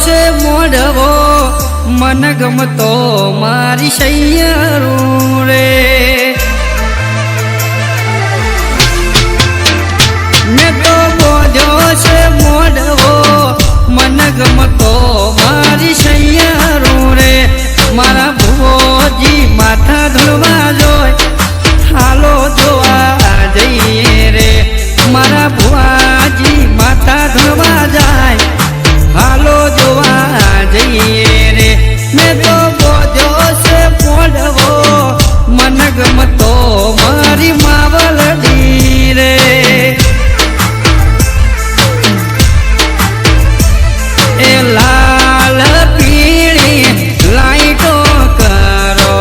છે મોઢવો મન ગમતો મારી સૈયરું રે મેં તો બોધ્યો છે મોઢવો મન ગમતો મારી સૈયરું રે મારા ભુવોજી માથા ધોવા જોય હાલો જોવા જઈએ રે મારા ભુવાજી માથા ધોવા જાય હાલો જોવા જઈએ રે મેં તો બોધ્યો છે મોઢવો મન ગમતો મારી માવલડી રે એ લાલ પીળી લાઈટો કરો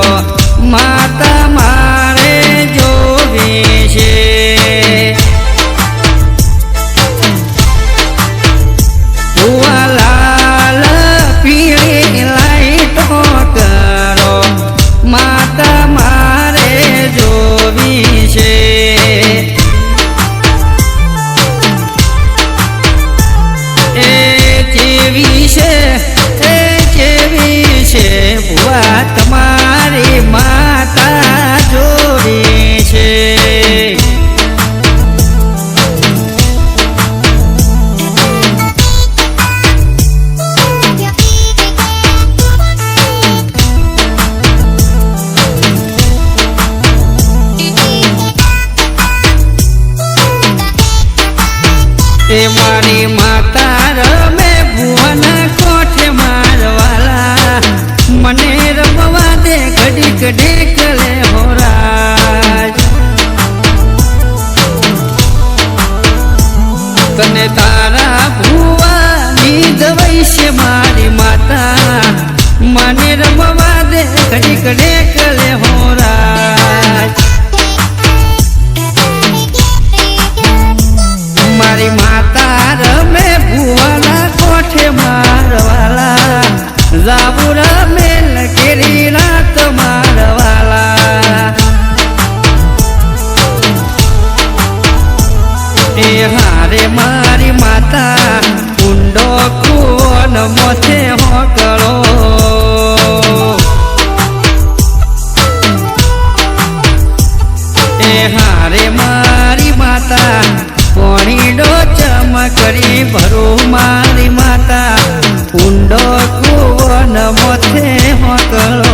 માતા મારે જોવી છે લાલ પીળી લાઈટો કરો માતા મારે જોવી છે એ જેવી છે ભુવા તમારી માતા જોડી છે એ મારી માતા રમે ભુવના કોઠે મારવાલા મને રમવા દે ઘડીક ઢેકલે હોરાજ તને તારા ભુવાની દવાઈ છે મારી માતા મને રમવા દે ઘડીક ઢેકલે હોરાજ મારી માતા રમે ભુવાના કોઠે મારવાલા જાબુ રમે લકેરી રાત મારવાલા એ હારે મારી માતા ઊંડો કુવન મોથે હોકળો એ હારે મારી માતા કોણીડો ચમકરી ભરું મારી માતા ઊંડો કુવન મોથે હોકળો